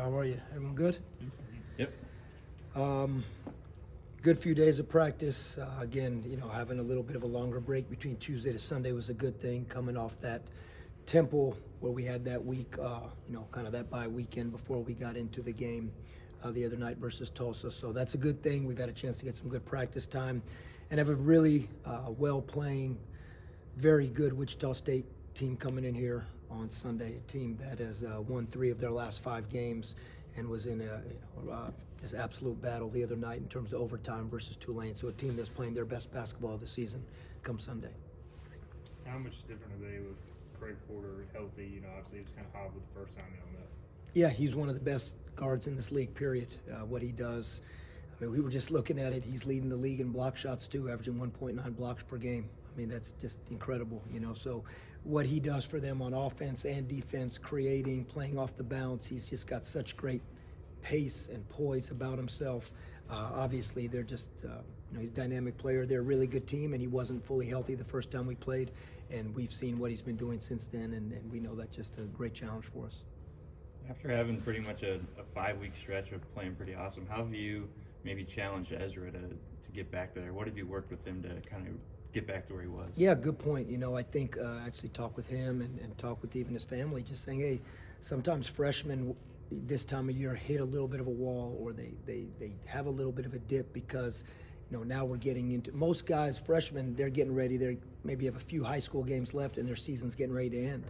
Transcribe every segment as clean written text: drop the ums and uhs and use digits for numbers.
How are you? Everyone good? Yep. Good few days of practice. Again, having a little bit of a longer break between Tuesday to Sunday was a good thing. Coming off that Temple where we had that week, kind of that bye weekend before we got into the game the other night versus Tulsa. So that's a good thing. We've had a chance to get some good practice time and have a really well-playing, very good Wichita State team coming in here on Sunday, a team that has won 3 of their last 5 games and was in this absolute battle the other night in terms of overtime versus Tulane. So a team that's playing their best basketball of the season come Sunday. How much different are they with Craig Porter healthy? Obviously he was kind of hobbled the first time on that. Yeah, he's one of the best guards in this league, period. What he does, I mean, we were just looking at it. He's leading the league in block shots too, averaging 1.9 blocks per game. I mean, that's just incredible, So what he does for them on offense and defense, creating, playing off the bounce, he's just got such great pace and poise about himself. Obviously, they're just, he's a dynamic player. They're a really good team, and he wasn't fully healthy the first time we played, and we've seen what he's been doing since then, and we know that's just a great challenge for us. After having pretty much a 5-week stretch of playing pretty awesome, how have you maybe challenged Ezra to get back there? What have you worked with him to kind of get back to where he was? Yeah, good point. I think actually talk with him and talk with even his family, just saying, hey, sometimes freshmen this time of year hit a little bit of a wall, or they have a little bit of a dip because now we're getting into, most guys, freshmen, they're getting ready. They maybe have a few high school games left and their season's getting ready to end.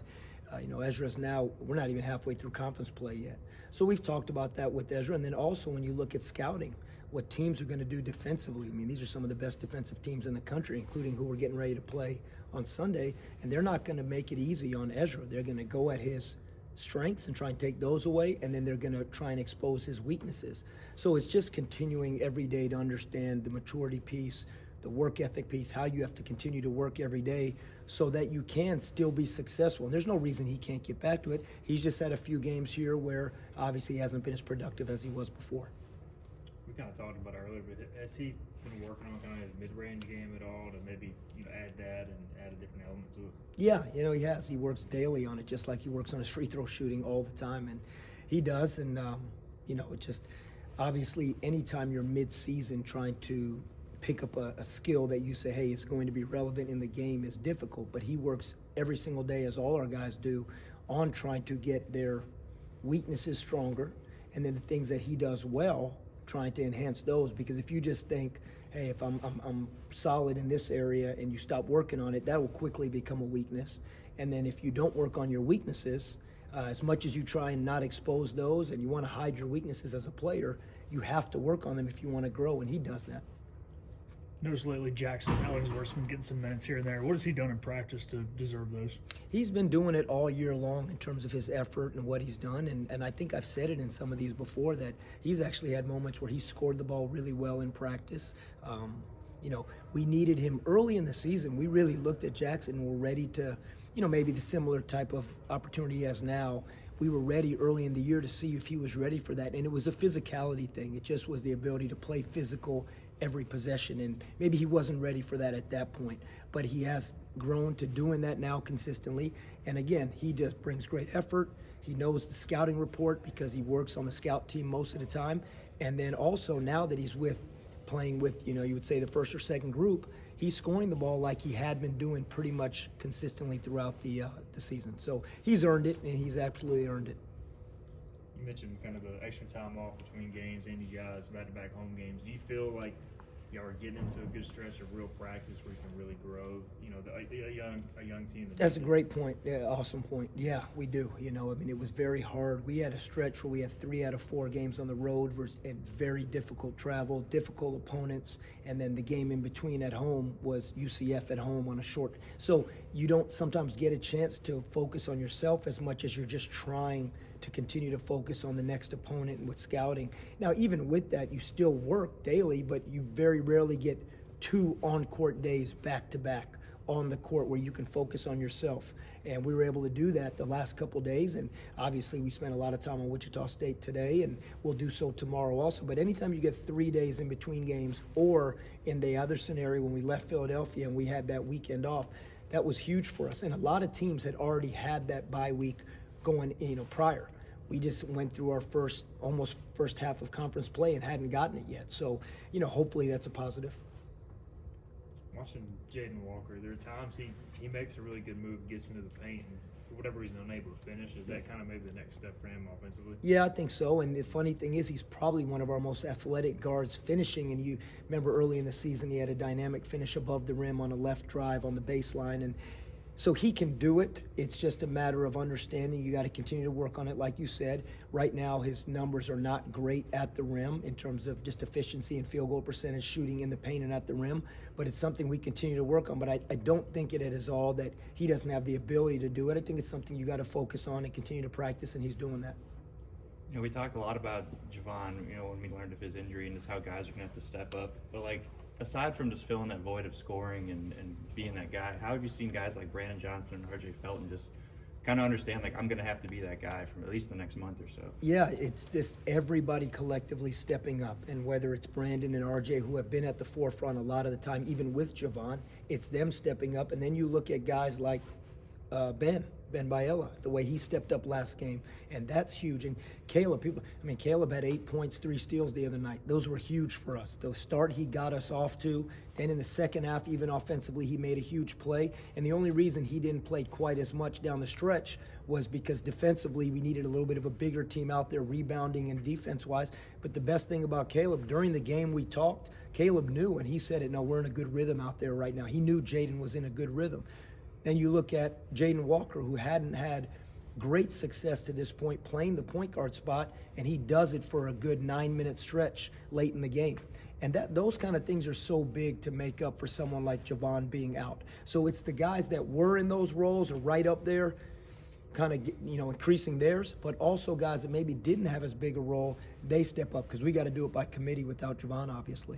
Ezra's now, we're not even halfway through conference play yet. So we've talked about that with Ezra. And then also when you look at scouting, what teams are going to do defensively. I mean, these are some of the best defensive teams in the country, including who we're getting ready to play on Sunday. And they're not going to make it easy on Ezra. They're going to go at his strengths and try and take those away, and then they're going to try and expose his weaknesses. So it's just continuing every day to understand the maturity piece, the work ethic piece, how you have to continue to work every day so that you can still be successful. And there's no reason he can't get back to it. He's just had a few games here where obviously he hasn't been as productive as he was before. We kind of talked about it earlier, but has he been working on kind of his mid-range game at all to maybe add that and add a different element to it? Yeah, he has. He works daily on it, just like he works on his free throw shooting all the time, and he does. And it just obviously anytime you're mid-season trying to pick up a skill that you say, hey, it's going to be relevant in the game is difficult, but he works every single day, as all our guys do, on trying to get their weaknesses stronger, and then the things that he does well, trying to enhance those. Because if you just think, hey, if I'm solid in this area and you stop working on it, that will quickly become a weakness. And then if you don't work on your weaknesses, as much as you try and not expose those and you want to hide your weaknesses as a player, you have to work on them if you want to grow, and he does that. Noticed lately Jackson Ellingsworth's been getting some minutes here and there. What has he done in practice to deserve those? He's been doing it all year long in terms of his effort and what he's done. And I think I've said it in some of these before that he's actually had moments where he scored the ball really well in practice. We needed him early in the season. We really looked at Jackson and were ready to, maybe the similar type of opportunity he has now. We were ready early in the year to see if he was ready for that. And it was a physicality thing. It just was the ability to play physical every possession, and maybe he wasn't ready for that at that point, but he has grown to doing that now consistently. And again, he just brings great effort. He knows the scouting report because he works on the scout team most of the time. And then also now that he's playing with, you would say the first or second group, he's scoring the ball like he had been doing pretty much consistently throughout the season. So he's earned it, and he's absolutely earned it. You mentioned kind of the extra time off between games and you guys back-to-back home games. Do you feel like y'all are getting into a good stretch of real practice where you can really grow, a young team? That's a great point. Yeah, awesome point. Yeah, we do. It was very hard. We had a stretch where we had 3 out of 4 games on the road and very difficult travel, difficult opponents, and then the game in between at home was UCF at home on a short. So you don't sometimes get a chance to focus on yourself as much as you're just trying to continue to focus on the next opponent and with scouting. Now, even with that, you still work daily, but you very rarely get 2 on-court days back-to-back on the court where you can focus on yourself. And we were able to do that the last couple days, and obviously we spent a lot of time on Wichita State today, and we'll do so tomorrow also. But anytime you get 3 days in between games, or in the other scenario when we left Philadelphia and we had that weekend off, that was huge for us. And a lot of teams had already had that bye week going, prior. We just went through our almost first half of conference play and hadn't gotten it yet. So, hopefully that's a positive. Watching Jaden Walker, there are times he makes a really good move, gets into the paint, and for whatever reason unable to finish. Is that kind of maybe the next step for him offensively? Yeah, I think so. And the funny thing is, he's probably one of our most athletic guards finishing. And you remember early in the season, he had a dynamic finish above the rim on a left drive on the baseline. And so he can do it. It's just a matter of understanding. You got to continue to work on it, like you said. Right now, his numbers are not great at the rim in terms of just efficiency and field goal percentage, shooting in the paint and at the rim. But it's something we continue to work on. But I don't think it is all that he doesn't have the ability to do it. I think it's something you got to focus on and continue to practice, and he's doing that. We talk a lot about Javon, when we learned of his injury and just how guys are going to have to step up. But, aside from just filling that void of scoring and being that guy, how have you seen guys like Brandon Johnson and RJ Felton just kind of understand, I'm going to have to be that guy for at least the next month or so? Yeah, it's just everybody collectively stepping up. And whether it's Brandon and RJ, who have been at the forefront a lot of the time, even with Javon, it's them stepping up. And then you look at guys like Ben Biella, the way he stepped up last game, and that's huge. And Caleb had 8 points, 3 steals the other night. Those were huge for us. The start he got us off to, then in the second half, even offensively, he made a huge play. And the only reason he didn't play quite as much down the stretch was because defensively we needed a little bit of a bigger team out there rebounding and defense-wise. But the best thing about Caleb, during the game we talked, Caleb knew, and he said it, no, we're in a good rhythm out there right now. He knew Jaden was in a good rhythm. Then you look at Jaden Walker, who hadn't had great success to this point playing the point guard spot, and he does it for a good 9-minute stretch late in the game. And those kind of things are so big to make up for someone like Javon being out. So it's the guys that were in those roles are right up there, kind of increasing theirs, but also guys that maybe didn't have as big a role, they step up because we got to do it by committee without Javon, obviously.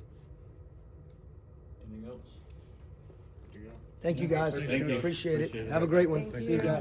Anything else? Thank you guys. Thank you. Appreciate it. Appreciate it. Have a great one. Thank See you you. guys.